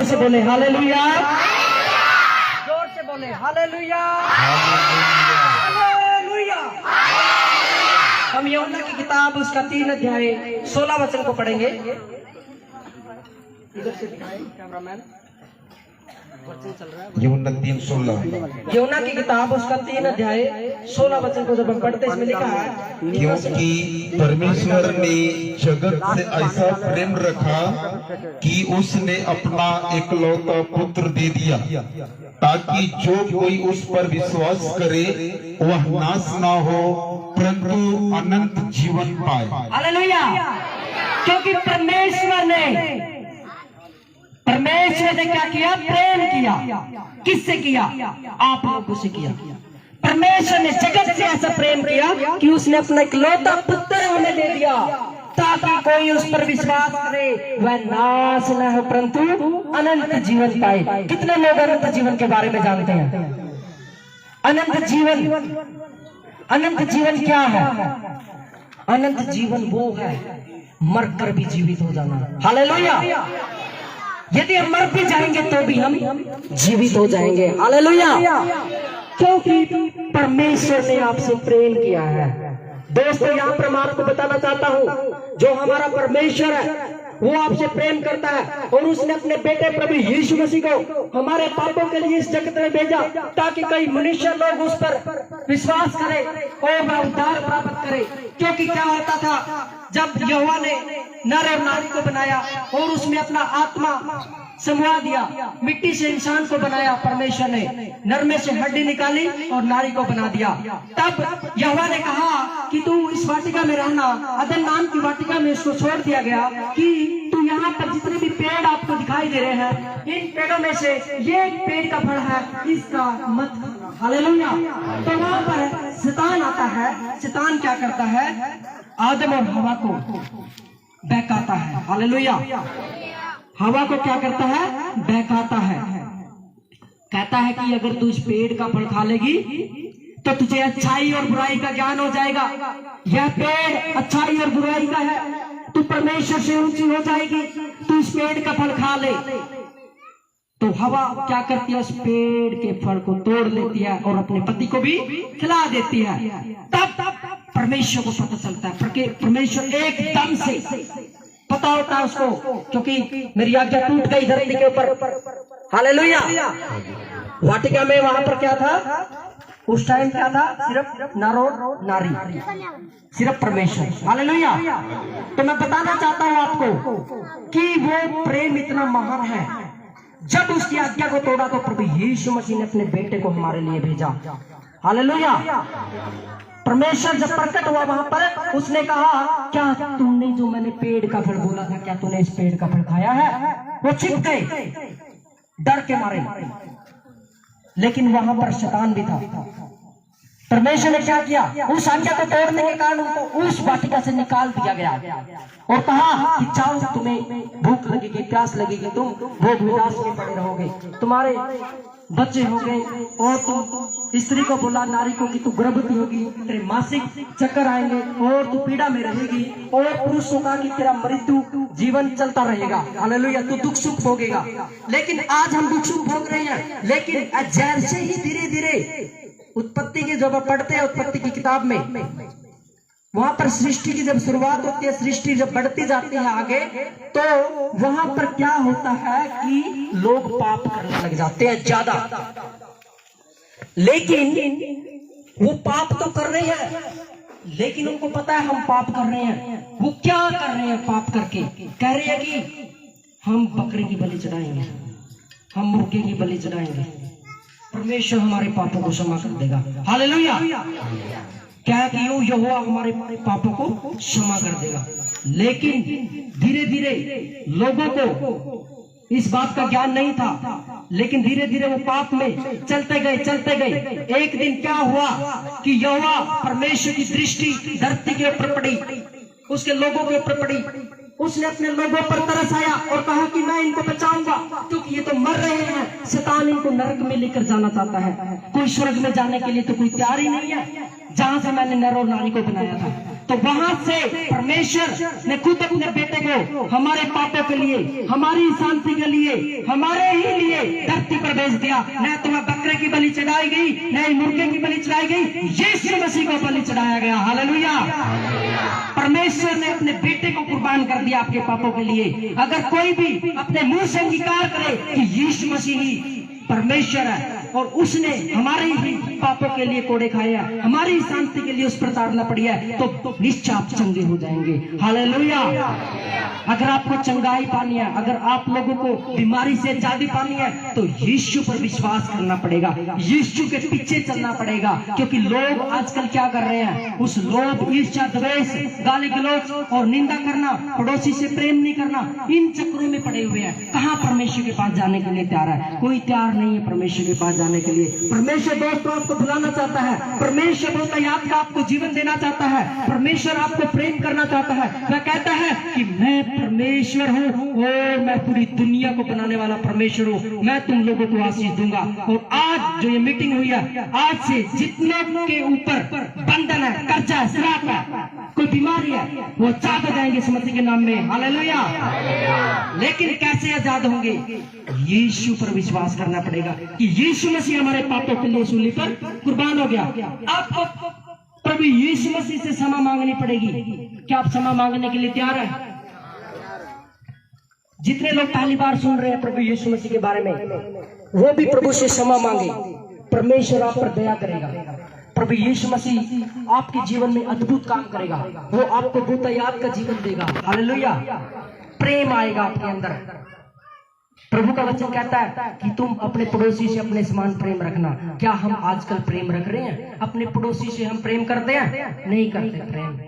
से बोले हालेलुया, जोर से बोले हालेलुया, हालेलुया। हम यूहन्ना की किताब उसका 3 अध्याय 16 वचन को पढ़ेंगे। इधर से दिखाएं कैमरामैन, वचन चल रहा है। यूहन्ना 3:16। यूहन्ना की किताब उसका 3 अध्याय 16 वचन को जब हम पढ़ते इसमें लिखा है, क्योंकि परमेश्वर ने जगत से ऐसा प्रेम रखा कि उसने अपना एकलौता पुत्र दे दिया, ताकि जो कोई उस पर विश्वास करे वह नाश ना हो परंतु अनंत जीवन पाए। हालेलुया। क्योंकि परमेश्वर ने क्या किया? प्रेम किया। किससे किया? आप लोगों से किया। परमेश्वर ने जगत से ऐसा प्रेम किया कि उसने अपना इकलौता पुत्र हमें दे दिया, ताकि कोई उस पर विश्वास करे वह नाश न हो परंतु अनंत जीवन पाए। कितने लोग अनंत जीवन के बारे में जानते हैं? अनंत जीवन क्या है? अनंत जीवन वो है मरकर भी जीवित हो जाना। हालेलुया। यदि हम मर भी जाएंगे तो भी हम जीवित हो जाएंगे। हालेलुया। क्योंकि परमेश्वर ने आपसे प्रेम किया है। दोस्तों, यहाँ पर मैं आपको बताना चाहता हूँ, जो हमारा परमेश्वर है वो आपसे प्रेम करता है, और उसने अपने बेटे प्रभु यीशु मसीह को हमारे पापों के लिए इस जगत में भेजा, ताकि कई मनुष्य लोग उस पर विश्वास करें और वह उद्धार प्राप्त करे। क्योंकि क्या होता था, जब यहोवा ने नर और नारी को बनाया और उसमें अपना आत्मा समवा दिया, मिट्टी से इंसान को बनाया परमेश्वर ने, नर में से हड्डी निकाली और नारी को बना दिया। तब यहोवा ने कहा कि तू इस वाटिका में रहना। अदन नाम की वाटिका में इसको छोड़ दिया गया कि तू यहाँ पर जितने भी पेड़ आपको दिखाई दे रहे हैं, इन पेड़ों में से ये एक पेड़ का फल है, इसका मत खाना। हालेलुया। तो वहां पर शैतान आता है। शैतान क्या करता है? आदम और हवा को बहकाता है। हालेलुया। हवा को क्या करता है? बहकाता है। कहता है कि अगर तू इस पेड़ का फल खा लेगी तो तुझे अच्छाई और बुराई का ज्ञान हो जाएगा। यह पेड़ अच्छाई और बुराई का है, तू परमेश्वर से ऊंची हो जाएगी, तू इस पेड़ का फल खा ले। तो हवा क्या करती है? उस पेड़ के फल को तोड़ लेती है और अपने पति को भी खिला देती है। तब परमेश्वर को पता चलता है, परमेश्वर एकदम से पता होता है उसको, क्योंकि मेरी आज्ञा टूट गई धरती के ऊपर। हालेलुया। वाटिका में वहां पर क्या था? उस टाइम क्या था? सिर्फ नर और नारी, सिर्फ परमेश्वर। हालेलुया। तो मैं बताना चाहता हूं आपको कि वो प्रेम इतना महान है, जब उसकी आज्ञा को तोड़ा तो प्रभु यीशु मसीह ने अपने बेटे को हमारे लिए भेजा। हालेलुया। परमेश्वर जब प्रकट हुआ वहां पर, उसने कहा, क्या तुमने जो मैंने पेड़ का फल बोला था, क्या तूने इस पेड़ का फल खाया है? वो छिप गए डर के मारे। लेकिन वहां पर शैतान भी था। परमेश्वर ने क्या किया? उस आज्ञा को तोड़ने के कारण उनको उस वाटिका से निकाल दिया गया और कहा कि जाओ, तुम्हें भूख लगेगी, प्यास लगेगी, तुम भोग विलास में पड़े रहोगे, तुम्हारे बच्चे हो गए, और तुम स्त्री को बोला, नारी को, कि तू गर्भवती होगी, तेरे मासिक चक्कर आएंगे और तू पीड़ा में रहेगी, और पुरुष को कहा कि तेरा मृत्यु जीवन चलता रहेगा। हालेलुया। तू दुख सुख भोगेगा। लेकिन आज हम दुख सुख भोग रहे हैं, लेकिन जैसे ही धीरे धीरे उत्पत्ति की जब पढ़ते हैं, उत्पत्ति की किताब में, वहां पर सृष्टि की जब शुरुआत होती है, सृष्टि जब बढ़ती जाती है आगे, तो वहां पर क्या होता है कि लोग पाप करने लग जाते हैं ज्यादा। लेकिन वो पाप तो कर रहे हैं, लेकिन उनको पता है हम पाप कर रहे हैं। वो क्या कर रहे हैं? पाप करके कह रहे हैं कि हम बकरे की बलि चढ़ाएंगे, हम मुर्गे की बलि चढ़ाएंगे, परमेश्वर हमारे पापों को क्षमा कर देगा। हालेलुया। क्या कि यहोवा हमारे पापों को क्षमा कर देगा। लेकिन धीरे धीरे लोगों को इस बात का ज्ञान नहीं था, लेकिन धीरे धीरे वो पाप में चलते गए। एक दिन क्या हुआ कि यहोवा परमेश्वर की दृष्टि धरती के ऊपर पड़ी, उसके लोगों के ऊपर पड़ी। उसने अपने लोगों पर तरस आया और कहा कि मैं इनको बचाऊंगा, क्योंकि ये तो मर रहे हैं। शैतान इनको नरक में लेकर जाना चाहता है। कोई स्वर्ग में जाने के लिए तो कोई तैयार ही नहीं है, जहां से मैंने नर और नारी को बनाया था। तो वहां से परमेश्वर ने खुद अपने बेटे को हमारे पापों के लिए, हमारी शांति के लिए, हमारे ही लिए धरती पर भेज दिया। न तो वह बकरे की बलि चढ़ाई गई, न ही मुर्गे की बलि चढ़ाई गई, यीशु मसीह को बलि चढ़ाया गया। हालेलुया। परमेश्वर ने अपने बेटे को कुर्बान कर दिया आपके पापों के लिए। अगर कोई भी अपने मुंह से अंगीकार करे कि यीशु मसीह ही परमेश्वर है और उसने हमारे ही पापों के लिए कोड़े खाए हैं, हमारी शांति के लिए उस पर ताड़ना पड़ी है, तो निश्चय आप चंगे हो जाएंगे। हालेलुया। अगर आपको चंगाई पानी है, अगर आप लोगों को बीमारी से आजादी पानी है, तो यीशु पर विश्वास करना पड़ेगा, यीशु के पीछे चलना पड़ेगा। क्योंकि लोग आजकल क्या कर रहे हैं, उस लोभ, ईर्ष्या, द्वेष, गाली गलौज और निंदा करना, पड़ोसी से प्रेम नहीं करना, इन चक्रों में पड़े हुए हैं। कहाँ परमेश्वर के पास जाने के लिए तैयार है? कोई तैयार नहीं है परमेश्वर के पास जाने के लिए। परमेश्वर दोस्तों आपको बुलाना चाहता है, परमेश्वर बहुत याद का आपको जीवन देना चाहता है, परमेश्वर आपको प्रेम करना चाहता है। वह कहता है कि मैं परमेश्वर हूँ और मैं पूरी दुनिया को बनाने वाला परमेश्वर हूँ, मैं तुम लोगों को आशीष दूंगा। और आज जो ये मीटिंग हुई है, आज से जितने के ऊपर बंधन है, कर्जा है, श्राप है, कोई बीमारी है, वो आजाद हो जाएंगे इस मसीह के नाम में। हालेलुया। लेकिन कैसे आजाद होंगे? यीशु पर विश्वास करना पड़ेगा कि यीशु मसीह हमारे पापों के लिए सूली पर कुर्बान हो गया। आपको प्रभु यीशु मसीह से क्षमा मांगनी पड़ेगी। क्या आप क्षमा मांगने के लिए तैयार हैं? जितने लोग पहली बार सुन रहे हैं प्रभु यीशु मसीह के बारे में, वो भी प्रभु से क्षमा मांगे, परमेश्वर आप पर दया करेगा। प्रभु यीशु मसीह आपके जीवन में अद्भुत काम करेगा, वो आपको भूतयाद का जीवन देगा। हालेलुया। प्रेम आएगा आपके अंदर। प्रभु का वचन कहता है कि तुम अपने पड़ोसी से अपने समान प्रेम रखना। क्या हम आजकल प्रेम रख रहे हैं? अपने पड़ोसी से हम प्रेम करते हैं? नहीं करते। प्रेम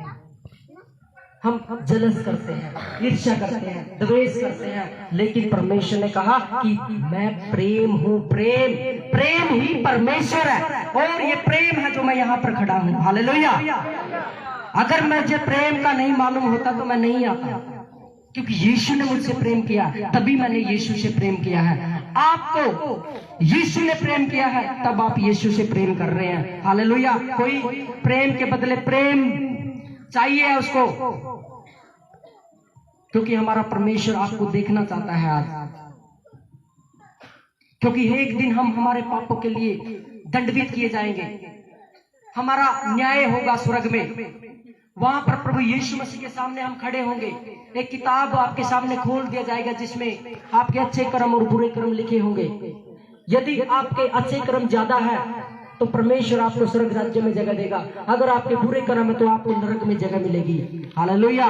हम जलस करते हैं, ईर्ष्या करते हैं, द्वेष करते हैं। लेकिन परमेश्वर ने कहा कि मैं प्रेम हूँ। प्रेम ही परमेश्वर है और ये प्रेम है जो मैं यहाँ पर खड़ा हूँ। हालेलुया। अगर मुझे प्रेम का नहीं मालूम होता तो मैं नहीं आता, क्योंकि यीशु ने मुझसे प्रेम किया, तभी मैंने यीशु से प्रेम किया है। आपको यीशु ने प्रेम किया है, तब आप यीशु से प्रेम कर रहे हैं। हालेलुया। कोई प्रेम के बदले प्रेम चाहिए उसको, क्योंकि हमारा परमेश्वर आपको देखना चाहता है आज। क्योंकि एक दिन हम हमारे पापों के लिए दंडनीय किए जाएंगे, हमारा न्याय होगा स्वर्ग में। वहां पर प्रभु यीशु मसीह के सामने हम खड़े होंगे। एक किताब आपके सामने खोल दिया जाएगा जिसमें आपके अच्छे कर्म और बुरे कर्म लिखे होंगे। यदि आपके अच्छे कर्म ज्यादा है तो परमेश्वर आपको स्वर्ग राज्य में जगह देगा। अगर आपके बुरे कर्म है तो आपको नरक में जगह मिलेगी। हालेलुया।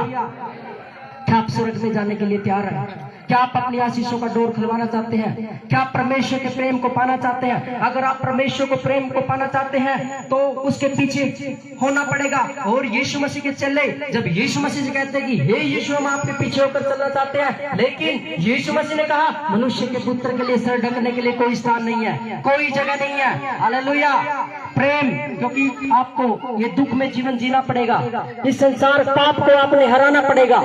क्या आप स्वर्ग में जाने के लिए तैयार हैं? क्या आप अपनी आशीषों का डोर खुलवाना चाहते हैं? क्या आप परमेश्वर के प्रेम को पाना चाहते हैं? अगर आप परमेश्वर को प्रेम को पाना चाहते हैं तो उसके पीछे होना पड़ेगा। और यीशु मसीह के चेले जब यीशु मसीह से कहते हैं कि हे यीशु, हम आपके पीछे होकर चलना चाहते हैं, लेकिन यीशु मसीह ने कहा मनुष्य के पुत्र के लिए सर ढकने के लिए कोई स्थान नहीं है, कोई जगह नहीं है। हालेलुया। प्रेम, क्योंकि आपको ये दुख में जीवन जीना पड़ेगा। इस संसार पाप को आपने हराना पड़ेगा।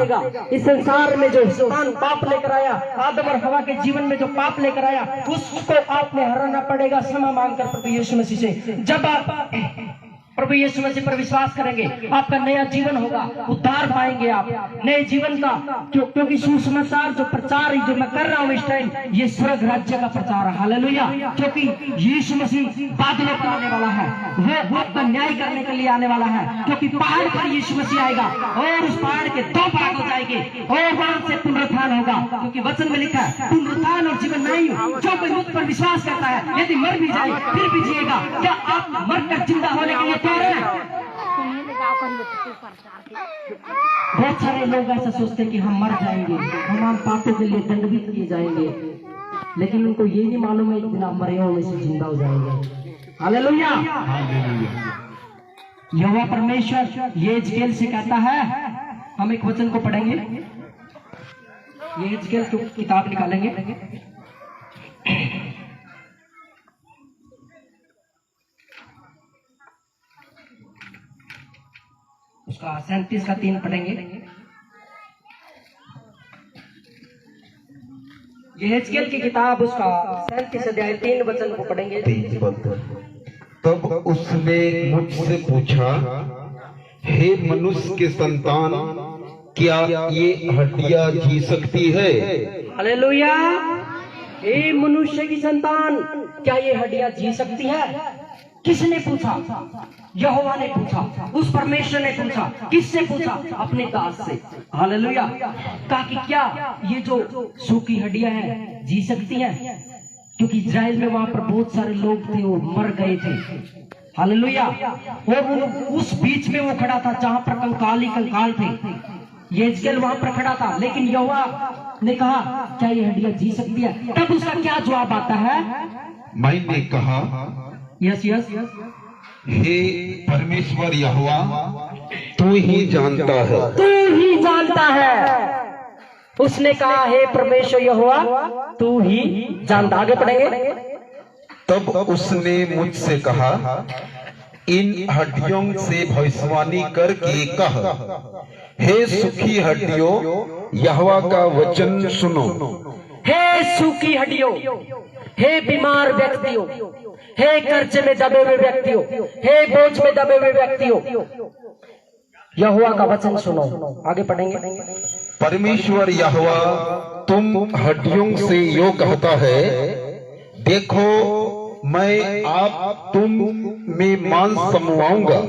इस संसार में जो शैतान पाप लेकर आया, आदम और हवा के जीवन में जो पाप लेकर आया, उसको आपने हराना पड़ेगा क्षमा मांगकर प्रभु यीशु मसीह से। जब आप प्रभु यीशु मसीह पर विश्वास करेंगे, आपका नया जीवन होगा, उद्धार पाएंगे आप नए जीवन का। क्योंकि सुसमाचार जो प्रचार जो मैं कर रहा हूँ इस टाइम, ये स्वर्ग राज्य का प्रचार है। हालेलुया। क्योंकि यीशु मसीह बादलों पर आने वाला है, वो आपका न्याय करने के लिए आने वाला है। क्योंकि पहाड़ पर यीशु मसीह आएगा और उस पहाड़ के दो भाग हो जाएंगे और वहां से पुनरुत्थान होगा। क्योंकि वचन में लिखा है पुनरुत्थान और जीवन नहीं, जो कोई मुझ पर विश्वास करता है यदि मर भी जाए फिर भी जिएगा। क्या आप मरकर जिंदा होने के लिए? बहुत सारे लोग ऐसा सोचते हैं कि हम मर जाएंगे, हम पापों के लिए दंडित किए जाएंगे, लेकिन उनको ये नहीं मालूम है एक दिन आप मरे में से जिंदा हो जाएंगे। हालेलुया। यहोवा परमेश्वर यहेजकेल से कहता है, हम एक वचन को पढ़ेंगे, यहेजकेल की किताब निकालेंगे, उसका 37 का 3 पढ़ेंगे। यहेजकेल की किताब उसका 37 अध्याय 3 वचन को पढ़ेंगे। तब उसने मुझसे पूछा, हे मनुष्य के संतान, क्या ये हड्डियां जी सकती है? हालेलुया। ए मनुष्य की संतान, क्या ये हड्डियां जी सकती है? किसने पूछा? यहोवा ने पूछा, उस परमेश्वर ने पूछा। किससे पूछा? अपने दास से। हालेलुया। कहा कि क्या ये जो सूखी हड्डियां हैं जी सकती हैं? क्योंकि इजराइल में वहां पर बहुत सारे लोग थे, वो मर गए थे। हालेलुया। और उस बीच में वो खड़ा था जहां पर कंकाल ही कंकाल थे। यहेजकेल वहां पर खड़ा था, लेकिन यहोवा ने कहा क्या ये हड्डियां जी सकती है? तब उसका क्या जवाब आता है? मैंने कहा, यस यस, हे परमेश्वर यहोवा, तू ही जानता है। तू ही जानता है। उसने कहा हे परमेश्वर यहोवा, तू ही जानता। आगे पढ़ेंगे। तब उसने मुझसे कहा, इन हड्डियों से भविष्यवाणी करके कह, हे सूखी हड्डियों, यहोवा का वचन सुनो। हे सूखी हड्डियों, हे बीमार व्यक्तियों, हे कर्ज में दबे हुए व्यक्तियों, हे बोझ में दबे हुए व्यक्तियों, यहोवा का वचन सुनो। आगे पढ़ेंगे। परमेश्वर यहोवा तुम हड्डियों से यो कहता है, देखो मैं आप तुम में मांस समवाऊंगा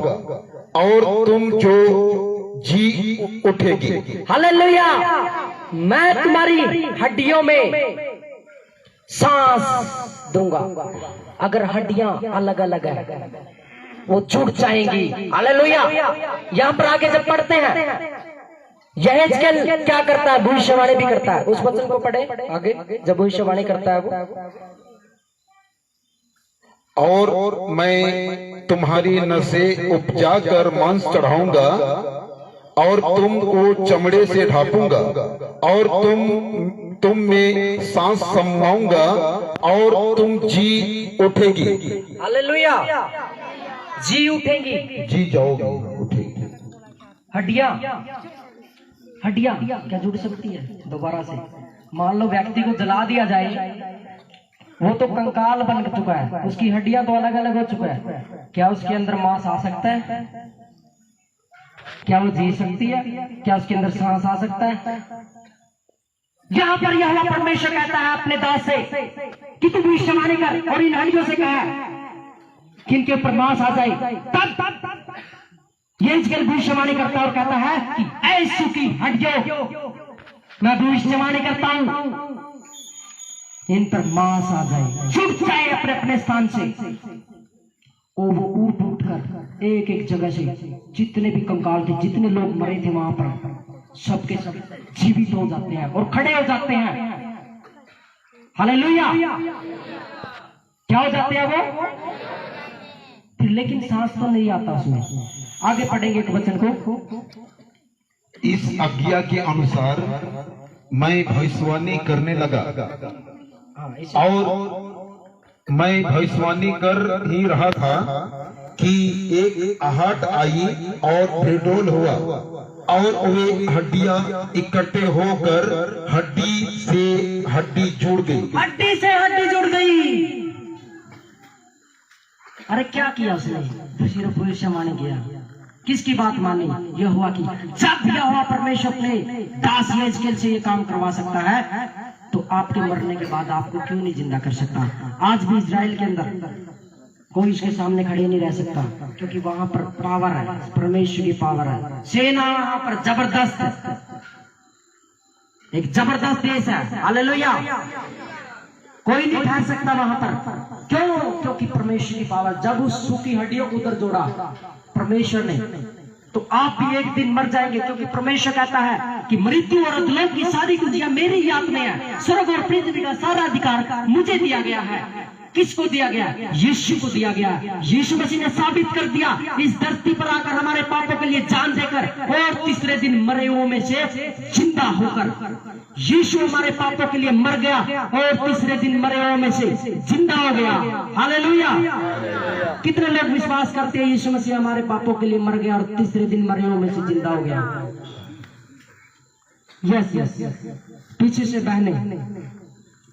और तुम जो जी उठेगी। हालेलुया। मैं तुम्हारी हड्डियों में सांस दूंगा। अगर हड्डियां अलग अलग है वो जुड़ जाएंगी। हालेलुया। यहाँ पर आगे जब पढ़ते हैं, यहेजकेल क्या करता है? भविष्यवाणी भी करता है। उस वचन को पढ़े आगे। जब भविष्यवाणी करता है वो, और मैं तुम्हारी नसें उपजा कर मांस चढ़ाऊंगा और तुमको चमड़े से ढापूंगा और तुम में सांस समाऊंगा और तुम जी उठेगी। हालेलुया। जी उठेगी, जी जाओगी, उठेगी। हड्डियां क्या जुड़ सकती है दोबारा से? मान लो व्यक्ति को जला दिया जाए, वो तो कंकाल बन चुका है, उसकी हड्डियां तो अलग अलग हो चुका है। क्या उसके अंदर मांस आ सकता है? क्या वो जी सकती है? क्या उसके अंदर सांस आ सकता है? यहाँ पर यहोवा परमेश्वर कहता है अपने दास से कि तू भविष्यवाणी कर और इन हड्डियों से कहा कि इनके ऊपर मांस आ जाए। तब यहेजकेल भविष्यवाणी करता है और कहता है कि ऐ सूखी हड्डियों, मैं भविष्यवाणी करता हूं, इन पर मांस आ जाए, जुट जाए अपने अपने स्थान से। और वो उठ उठ कर एक एक जगह से जितने भी कंकाल थे, जितने लोग मरे थे वहां पर, सबके सब जीवित हो जाते हैं और खड़े हो जाते हैं। हालेलुया। क्या हो जाते हैं वो? फिर लेकिन सांस तो नहीं आता उसमें। आगे पढ़ेंगे एक वचन को। इस आज्ञा के अनुसार मैं भविष्यवाणी करने लगा और मैं भविष्यवाणी कर ही रहा था कि एक आहट आई और भेडोल हुआ और वे हड्डियां इकट्ठे होकर हड्डी से हड्डी जुड़ गई। हड्डी से हड्डी जुड़ गई। अरे क्या किया उसने? सिर्फ भविष्यवाणी किया। किसकी बात मानी? यहोवा की। जब यहोवा परमेश्वर अपने दास यहेजकेल से ये काम करवा सकता है, तो आपके मरने के बाद आपको क्यों नहीं जिंदा कर सकता? आज भी इजराइल के अंदर कोई इसके सामने खड़े नहीं रह सकता, क्योंकि वहां पर पावर है, परमेश्वर की पावर है। सेना वहां पर जबरदस्त है, एक जबरदस्त देश है। हालेलुया। कोई नहीं ठहर सकता वहां पर। क्यों? क्योंकि परमेश्वर की पावर। जब उस सूखी हड्डियों को उधर जोड़ा परमेश्वर ने, तो आप भी एक दिन मर जाएंगे, क्योंकि परमेश्वर कहता है कि मृत्यु और अधोलोक की सारी कुर्सियां मेरी ही हाथ में है। स्वर्ग और पृथ्वी का सारा अधिकार मुझे दिया गया है। किसको दिया गया? यीशु को दिया गया। यीशु मसीह ने साबित कर दिया इस धरती पर आकर हमारे पापों के लिए जान देकर और तीसरे दिन मरे हुओं में से जिंदा होकर। यीशु हमारे पापों के लिए मर गया और तीसरे दिन मरे हुओं में से जिंदा हो गया। हालेलुया। कितने लोग विश्वास करते हैं यीशु मसीह हमारे पापों के लिए मर गया और तीसरे दिन मरे हुओं में से जिंदा हो गया? Yes yes. पीछे से बहने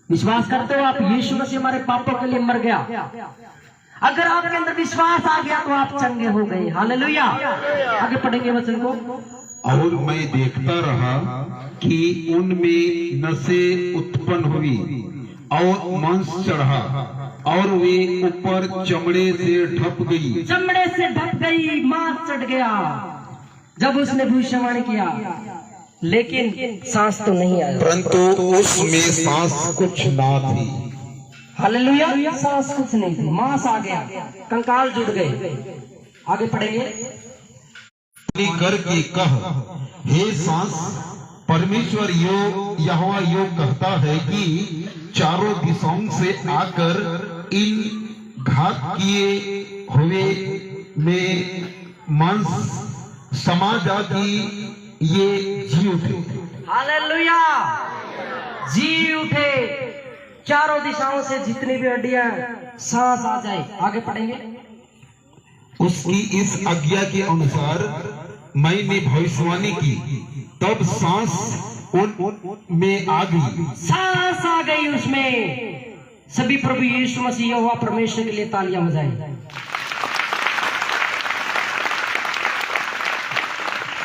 विश्वास करते हो आप यीशु मसीह हमारे पापों के लिए मर गया? अगर आपके अंदर विश्वास आ गया तो आप चंगे हो गए। हालेलुया। आगे पढ़ेंगे वचन को। और मैं देखता रहा कि उनमें नसें उत्पन्न हुई और मांस चढ़ा और वे ऊपर चमड़े से ढप गई। चमड़े से ढप गई, मांस चढ़ गया जब उसने भविष्यवाणी किया, लेकिन सांस तो नहीं आया, परंतु उसमें सांस कुछ ना थी। हालेलुया। सांस कुछ नहीं थी, मांस आ गया, कंकाल जुड़ गए। आगे पढ़ेंगे। करके कह, हे सांस, परमेश्वर यहोवा यो कहता है कि चारों दिशाओं से आकर इन घात किए हुए में मांस समा जा कि ये जी उठे। हालेलुया। जी उठे, चारों दिशाओं से जितनी भी हड्डियां, सांस आ जाए। आगे पढ़ेंगे। उसकी इस आज्ञा के अनुसार मैंने भविष्यवाणी की, तब सांस उन में आ गई। सांस आ गई उसमें। सभी प्रभु यीशु मसीह यहोवा परमेश्वर के लिए तालियां बजाएं।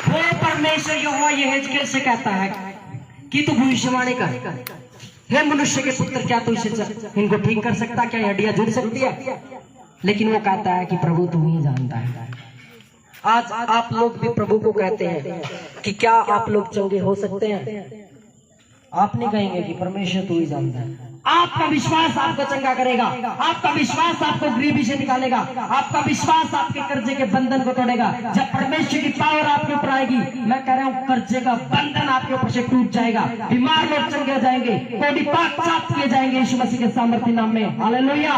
वो परमेश्वर यहोवा यहेजकेल से कहता है कि तू भविष्यवाणी कर, हे मनुष्य के पुत्र, क्या तू इनको ठीक कर सकता? क्या हड्डियां जुड़ सकती है? लेकिन वो कहता है कि प्रभु तू ही जानता है। आज आप लोग भी प्रभु को कहते हैं कि क्या आप लोग चंगे हो सकते हैं? आप नहीं कहेंगे कि परमेश्वर तू ही जानता है। आपका विश्वास आपको चंगा करेगा, आपका विश्वास आपको गरीबी से निकालेगा, आपका विश्वास आपके कर्जे के बंधन को तोड़ेगा। जब परमेश्वर की पावर आपके ऊपर आएगी, मैं कह रहा हूँ कर्जे का बंधन आपके ऊपर से टूट जाएगा, बीमार लोग चंगे हो जाएंगे, कोड़ी पाक साफ किए जाएंगे यीशु मसीह के सामर्थ्य नाम में। हालेलुया।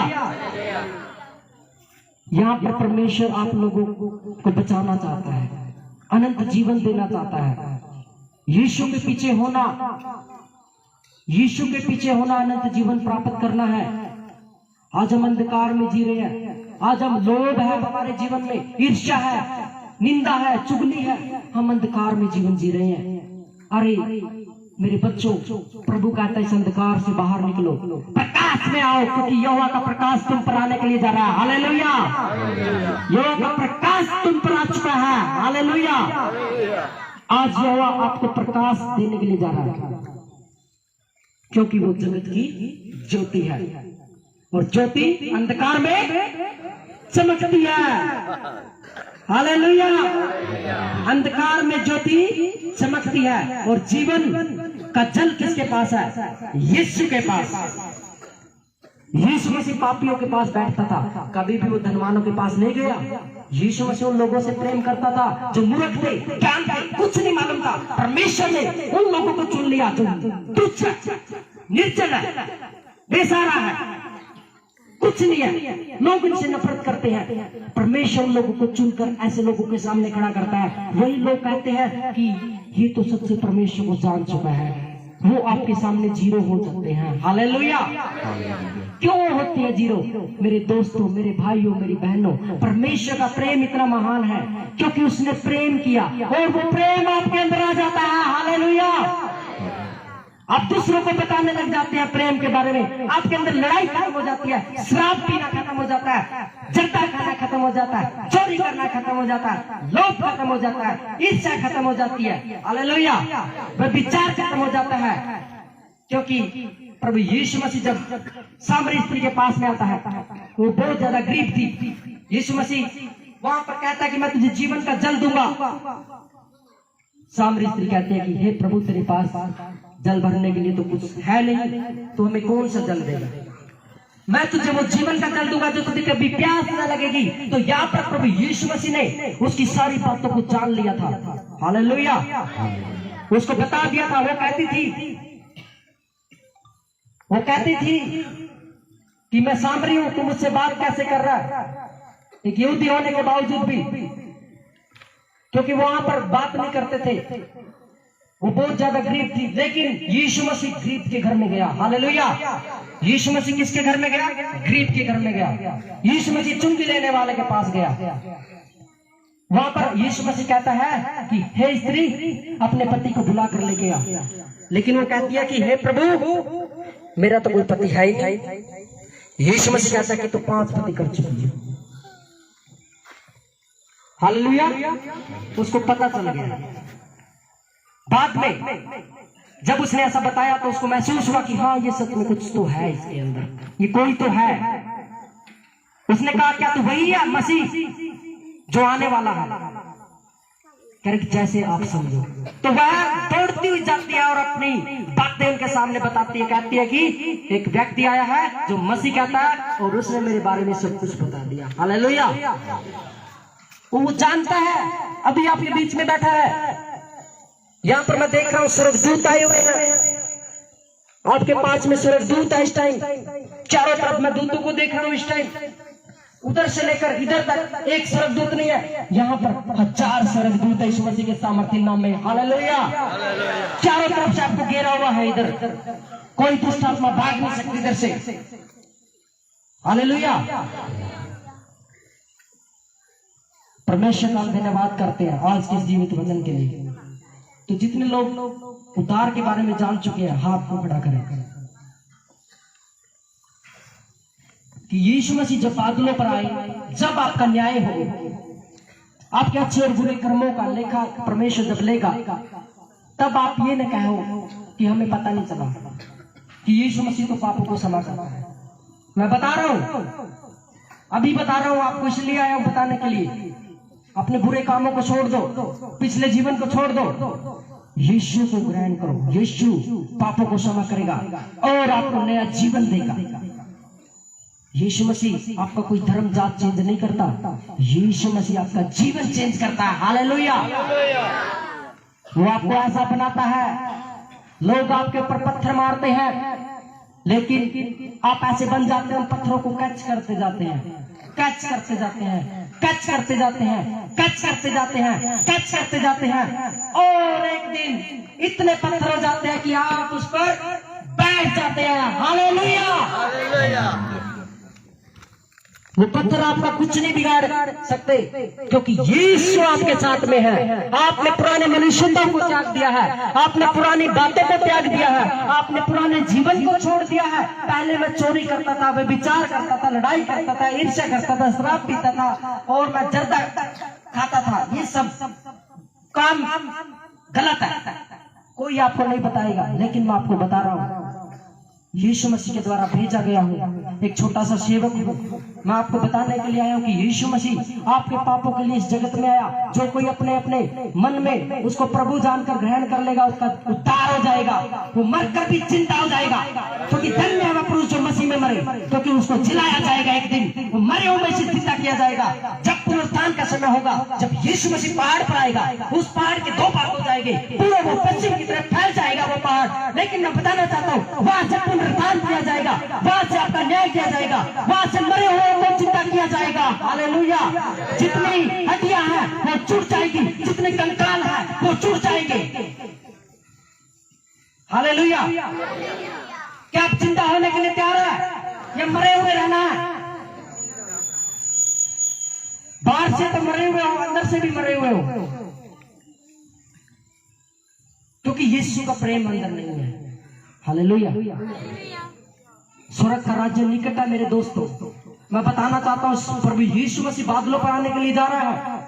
यहाँ पर परमेश्वर आप लोगों को बचाना चाहता है, अनंत जीवन देना चाहता है। यीशु के पीछे होना, यीशु के पीछे होना अनंत जीवन प्राप्त करना है। आज हम अंधकार में जी रहे हैं, आज हम लोभ है हमारे जीवन में, ईर्ष्या है, निंदा है, चुगली है, हम अंधकार में जीवन जी रहे हैं। अरे मेरे बच्चों, प्रभु कहता है इस अंधकार से बाहर निकलो, प्रकाश में आओ, क्योंकि यहोवा का प्रकाश तुम पर आने के लिए जा रहा है। हालेलुया। यहोवा का प्रकाश तुम पर आ चुका है। हालेलुया। आज यहोवा आपको प्रकाश देने के लिए जा रहा है, क्योंकि वो जगत की ज्योति है और ज्योति अंधकार में चमकती है। हालेलुया। अंधकार में ज्योति चमकती है और जीवन का जल किसके पास है? यीशु के पास। यीशु मसीह पापियों के पास बैठता था, कभी भी वो धनवानों के पास नहीं गया। यीशु मसीह उन लोगों से प्रेम करता था जो मूर्ख थे, ज्ञान थे, कुछ नहीं मालूम था। परमेश्वर ने उन लोगों को चुन लिया जो तुच्छ, निर्जल है, बेसहारा है, कुछ नहीं है, लोग इनसे नफरत करते हैं। परमेश्वर लोगों को चुनकर ऐसे लोगों के सामने खड़ा करता है। वही लोग कहते हैं कि ये तो सच्चे परमेश्वर को जान चुका है, वो आपके सामने जीरो हो सकते हैं। हालेलुया। क्यों होते हैं जीरो? मेरे दोस्तों, मेरे भाइयों, मेरी बहनों, परमेश्वर का प्रेम इतना महान है क्योंकि उसने प्रेम किया और वो प्रेम आपके अंदर आ जाता है। हालेलुया। आप दूसरों को बताने लग जाते हैं प्रेम के बारे में, आपके अंदर लड़ाई खत्म हो जाती है, शराब पीना खत्म हो जाता है, जर्दा खाना खत्म हो जाता है, चोरी करना खत्म हो जाता है, लोभ खत्म हो जाता है, ईर्ष्या खत्म हो जाती है। हालेलुया। व्यभिचार खत्म हो जाता है, क्योंकि प्रभु यीशु मसीह जब सामरी स्त्री के पास में आता है, वो बहुत ज्यादा गरीब थी। यीशु मसीह वहां पर कहता है कि मैं तुझे जीवन का जल दूंगा। सामरी स्त्री कहती है कि हे प्रभु, तेरे पास जल भरने के लिए तो कुछ है नहीं, तो हमें कौन सा जल देगा? मैं तुझे वो जीवन का जल दूंगा जो तुझे कभी प्यास न लगेगी। तो यहाँ पर प्रभु यीशु मसीह ने उसकी सारी बातों को जान लिया था। हालेलुया। उसको बता दिया था। वो कहती थी कि मैं सामरी हूं, तू मुझसे बात कैसे कर रहा है? एक यहूदी होने के बावजूद भी, क्योंकि वहां पर बात नहीं करते थे, वो बहुत ज्यादा गरीब थी। लेकिन यीशु मसीह गरीब के घर में गया। हालेलुया। यीशु मसीह किसके घर में गया? गरीब के घर में गया। यीशु मसीह चुंगी लेने वाले के पास गया। वहां पर यीशु मसीह कहता है कि हे स्त्री, अपने पति को बुला कर लेके आ। लेकिन वो कहती है कि हे प्रभु, मेरा तो कोई पति है ही नहीं। यीशु मसीह कहता है कि तू 5 पति कर चुकी है। हालेलुया। उसको पता चल गया। बाद में जब उसने ऐसा बताया तो उसको महसूस हुआ कि हाँ ये सच में कुछ तो है इसके अंदर, ये कोई तो है। उसने कहा क्या तू वही है मसीह जो आने वाला है? कह रहे जैसे आप समझो। तो वह दौड़ती हुई जाती है और अपनी बातें उनके सामने बताती है, कहती है कि एक व्यक्ति आया है जो मसीह कहता है और उसने मेरे बारे में सब कुछ बता दिया। हालेलुया। वो जानता है, अभी आपके बीच में बैठा है। यहां पर मैं देख रहा हूं स्वर्गदूत आए हुए हैं, आपके पास में स्वर्गदूत है इस टाइम। चारों तरफ मैं दूतों को देख रहा हूं इस टाइम, उधर से लेकर इधर तक एक स्वर्गदूत नहीं है, यहाँ पर 1000 स्वर्गदूत है यीशु मसीह के सामर्थ्य नाम में। हालेलुया। चारों तरफ से आपको घेरा हुआ है, इधर कोई दुष्ट आत्मा भाग नहीं सकती इधर से। हालेलुया। परमेश्वर का धन्यवाद करते हैं आज के जीवित वचन के लिए। तो जितने लोग उद्धार के बारे में जान चुके हैं हाथ को खड़ा करें कि यीशु मसीह जब बादलों पर आए, जब आपका न्याय हो, आपके अच्छे और बुरे कर्मों का लेखा परमेश्वर जब लेगा, तब आप ये न कहो कि हमें पता नहीं चला कि यीशु मसीह तो पापों को क्षमा करता है। मैं बता रहा हूं, अभी बता रहा हूं आपको, इसलिए आया हूं बताने के लिए। अपने बुरे कामों को छोड़ दो, पिछले जीवन को छोड़ दो, यीशु को ग्रहण करो। यीशु पापों को क्षमा करेगा और आपको नया जीवन देगा। यीशु मसीह आपका कोई धर्म जात चेंज नहीं करता, यीशु मसीह आपका जीवन चेंज करता है। हालेलुया। वो आपको ऐसा बनाता है, लोग आपके ऊपर पत्थर मारते हैं लेकिन आप ऐसे बन जाते हैं, उन पत्थरों को कैच करते जाते हैं, कैच करते जाते हैं, कैच करते जाते हैं, कैच करते जाते हैं, कैच करते जाते हैं, और एक दिन इतने पत्थर हो जाते हैं कि आप उस पर बैठ जाते हैं। हालेलुया। वो पत्थर आपका कुछ नहीं बिगाड़ सकते क्योंकि यीशु आपके साथ में है। आपने पुराने मनुष्यता को त्याग दिया है, आपने पुरानी बातों को त्याग दिया है, आपने पुराने जीवन को छोड़ दिया है। पहले मैं चोरी करता था, मैं विचार करता था, लड़ाई करता था, ईर्ष्या करता था, शराब पीता था और मैं जर्दा खाता था। ये सब काम गलत है, कोई आपको नहीं बताएगा, लेकिन मैं आपको बता रहा हूँ यीशु मसीह के द्वारा भेजा गया हूँ, एक छोटा सा सेवक हूँ। मैं आपको बताने के लिए आया हूँ कि यीशु मसीह आपके पापों के लिए इस जगत में आया। जो कोई अपने अपने मन में उसको प्रभु जानकर ग्रहण कर लेगा, उसका उद्धार हो जाएगा, वो मरकर भी जिंदा हो जाएगा। क्योंकि धन्य है वह पुरुष जो मसीह में मरे, क्योंकि उसको जिलाया जाएगा एक दिन, वो मरे हुए में से जिंदा किया जाएगा। जब पुनरुत्थान का समय होगा, जब यीशु मसीह पहाड़ पर आएगा, उस पहाड़ के 2 भाग हो जाएंगे, पूर्व और पश्चिम की तरफ फैल जाएगा वो पहाड़। लेकिन मैं बताना चाहता हूँ वहां से पुनरुत्थान किया जाएगा, वहां से आपका न्याय किया जाएगा, वहां से मरे हुए को जिंदा किया जाएगा। हालेलुया। जितनी हड्डियां हैं वो जुड़ जाएगी, जितने कंकाल हैं वो जुड़ जाएंगे। हालेलुया। क्या आप जिंदा होने के लिए तैयार है या मरे हुए रहना है? बाहर से तो मरे हुए हो, अंदर से भी मरे हुए हो, क्योंकि यीशु का प्रेम अंदर नहीं है। हालेलुया। स्वर्ग का राज्य निकट है मेरे दोस्तों। मैं बताना चाहता हूँ प्रभु यीशु मसीह बादलों पर आने के लिए जा रहा है।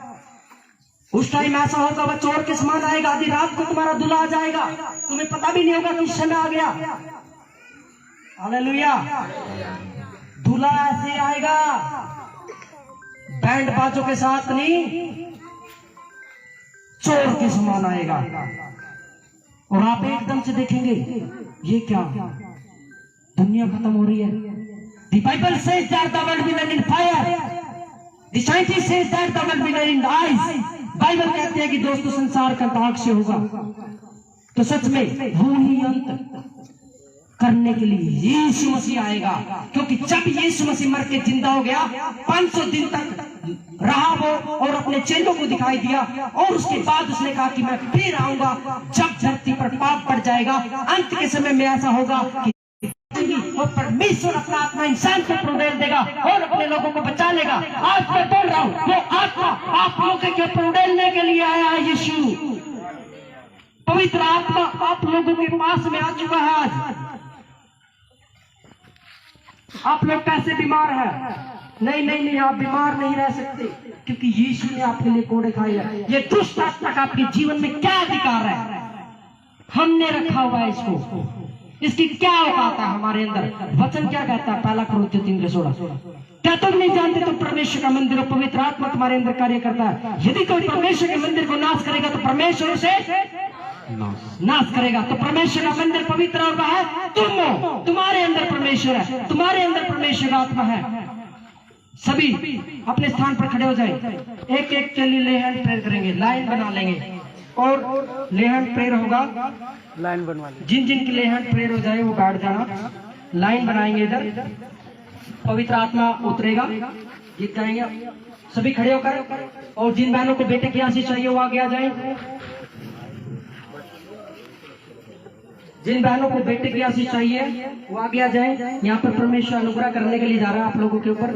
उस टाइम ऐसा होगा वह चोर के समान आएगा, आधी रात को तुम्हारा दूल्हा आ जाएगा, तुम्हें पता भी नहीं होगा कि समय आ गया। हालेलुया। दूल्हा ऐसे आएगा, बैंड बाजों के साथ नहीं, चोर के समान आएगा। और आप एकदम से देखेंगे ये क्या, दुनिया खत्म हो रही है। The Bible says that the world will end in fire. The scientist says that the world will end in ice. Bible कहते हैं कि दोस्तों संसार का अंत से होगा। तो सच में वो ही अंत करने के लिए यीशु मसीह आएगा, क्योंकि जब यीशु मसीह मर के जिंदा हो गया, 500 दिन तक रहा वो और अपने चेलों को दिखाई दिया, और उसके बाद उसने कहा कि मैं फिर आऊंगा जब धरती पर पाप बढ़ जाएगा। अंत के समय में ऐसा होगा कि और परमेश्वर अपना आत्मा इंसान को प्रोडेल देगा और अपने लोगों को बचा लेगा। आज मैं बोल रहा हूँ वो आत्मा आप लोगों के प्रोडेलने के लिए आया है। यीशु पवित्र आत्मा आप लोगों के पास में आ चुका है। आज आप लोग कैसे बीमार हैं? नहीं, आप बीमार नहीं रह सकते, क्योंकि यीशु ने आपके लिए कोड़े खाए हैं। ये दुष्ट आत्मा का आपके जीवन में क्या अधिकार है? हमने रखा हुआ है इसको, इसकी क्या औकात है हमारे अंदर। वचन क्या कहता है, पहला कुरिन्थियों 3:16, क्या तुम नहीं जानते तो परमेश्वर का मंदिर और पवित्र आत्मा तुम्हारे अंदर कार्य करता है। यदि कोई परमेश्वर के मंदिर को नाश करेगा तो परमेश्वर उसे नाश करेगा। तो परमेश्वर का मंदिर पवित्र और वह है तुम हो, तुम्हारे अंदर परमेश्वर है, तुम्हारे अंदर परमेश्वर का आत्मा है। सभी अपने स्थान पर खड़े हो जाए, एक एक के लिए ले हैंड प्रेयर करेंगे, लाइन बना लेंगे और ले हैंड प्रेयर होगा। लाइन बनवा ले। जिन जिन की ले हैंड प्रेयर हो जाए वो बैठ जाना, लाइन बनाएंगे, इधर पवित्र आत्मा उतरेगा, गीत गाएंगे, सभी खड़े होकर। और जिन बहनों को बेटे की आशीष चाहिए वो आगे आ जाए, जिन बहनों को बेटे की आशीष चाहिए वो आगे आ जाए। यहाँ पर परमेश्वर अनुग्रह करने के लिए जा रहा है आप लोगों के ऊपर।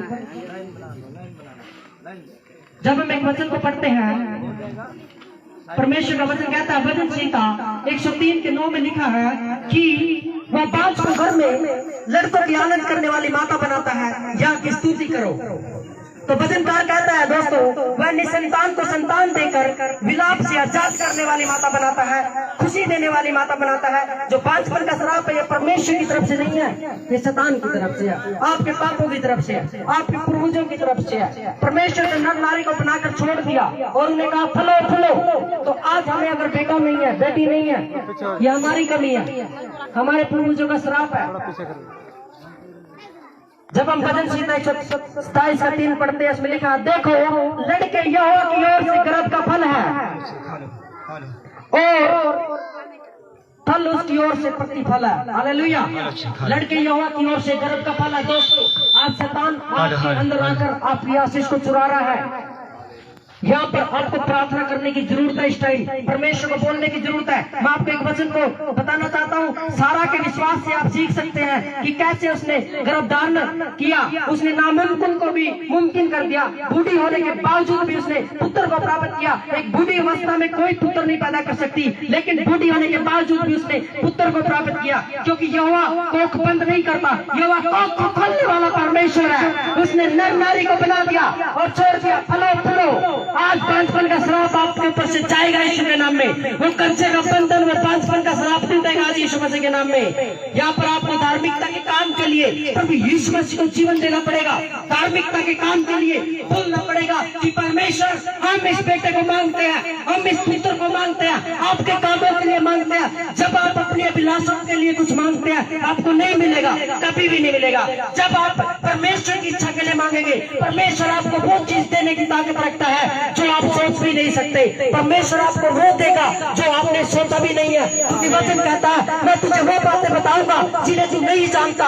जब हम एक वचन को पढ़ते हैं, परमेश्वर का वचन कहता है, भजन संहिता 103:9 में लिखा है कि वह बाँझ को घर में लड़कों की आनंद करने वाली माता बनाता है, या की स्तुति करो। तो वचनकार कहता है दोस्तों, वह निसंतान को संतान देकर विलाप से आजाद करने वाली माता बनाता है, खुशी देने वाली माता बनाता है। जो बाँझपन का श्राप है ये परमेश्वर की तरफ से नहीं है, ये शैतान की तरफ से है, आपके पापों की तरफ से है, आपके पूर्वजों की तरफ से है। परमेश्वर ने नर नारी को बनाकर छोड़ दिया और उन्हें कहा फलो फलो। तो आज हमें अगर बेटा नहीं है, बेटी नहीं है, ये हमारी कमी है, हमारे पूर्वजों का श्राप है। जब हम भजन संहिता 127:3 पढ़ते हैं, इसमें लिखा, देखो लड़के यहोवा की ओर से गर्भ का फल है और फल उसकी ओर से प्रतिफल है। हालेलुया। लड़के यहोवा की ओर से गर्भ का फल है। दोस्तों, आज शैतान आपके अंदर आकर आपकी आशीष को चुरा रहा है। यहाँ पर आपको प्रार्थना करने की जरूरत है, इस टाइम परमेश्वर को बोलने की जरूरत है। मैं आपको एक वचन को बताना चाहता हूँ। सारा के विश्वास से आप सीख सकते हैं कि कैसे उसने गर्भधारण किया, उसने नामुमकिन को भी मुमकिन कर दिया। बूढ़ी होने के बावजूद भी उसने पुत्र को प्राप्त किया। एक बूढ़ी अवस्था में कोई पुत्र नहीं पैदा कर सकती, लेकिन बूढ़ी होने के बावजूद भी उसने पुत्र को प्राप्त किया, क्योंकि यहोवा कोख बंद नहीं करता, यहोवा कोख को खोलने वाला परमेश्वर है। उसने नर नारी को बना दिया और छोड़ दिया फलो फलो। आज बाँझपन का श्राप आपके ऊपर से जाएगा यीशु के नाम में। वो कंचे का बंधन में बाँझपन का श्राप टूटेगा आज यीशु मसीह के नाम में। यहाँ पर आपको धार्मिकता के काम के लिए प्रभु यीशु मसीह को जीवन देना पड़ेगा। धार्मिकता के काम के लिए बोलना पड़ेगा कि परमेश्वर, हम इस बेटे को मांगते हैं, हम इस पुत्र को मांगते हैं, आपके कामों के लिए मांगते हैं। जब आप अपनी अभिलाषाओं के लिए कुछ मांगते हैं, आपको नहीं मिलेगा, कभी भी नहीं मिलेगा। जब आप परमेश्वर की इच्छा के लिए मांगेंगे, परमेश्वर आपको वो चीज देने की ताकत रखता है जो आप सोच भी नहीं सकते। परमेश्वर आपको वो देगा जो आपने सोचा भी नहीं है, क्योंकि वचन कहता है, मैं तुझे वो बातें बताऊंगा जिन्हें तू नहीं जानता,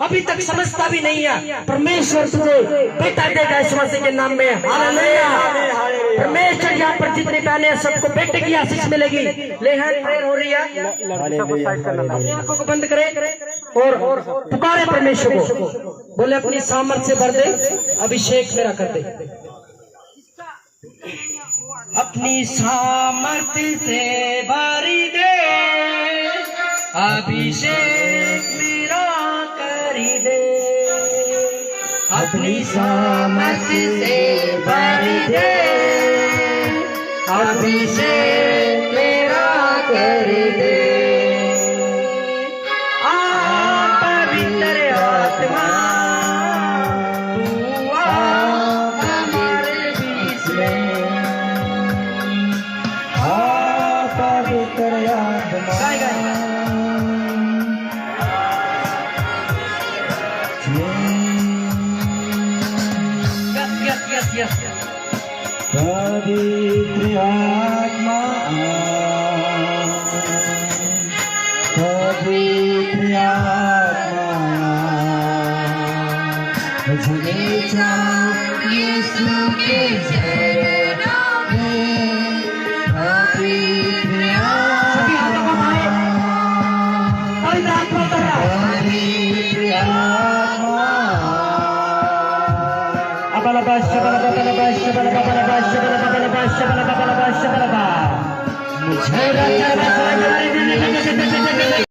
अभी तक समझता भी नहीं है। परमेश्वर तुझे बेटा देगा यीशु मसीह के नाम में। हालेलुया। परमेश्वर यहाँ पर जितने बहने हैं सबको बेटे की आशीष मिलेगी। ले हैंड प्रेयर हो रही है, अपनी आंखों को बंद करे और पुकारे परमेश्वर को, बोले अपनी सामर्थ से भर दे, अभिषेक मेरा कर दे। अपनी सामर्थ्य से भरी दे, अभिषेक मेरा करी दे। अपनी सामर्थ्य से भरी दे, अभिषेक मेरा करी दे। पवित्र आत्मा तू आ हमारे बीच में, पवित्र आत्मा यस पवित्र आत्मा, पवित्र आत्मा मुझे जाओ यीशु के चरणों में। पवित्र आत्मा, पवित्र आत्मा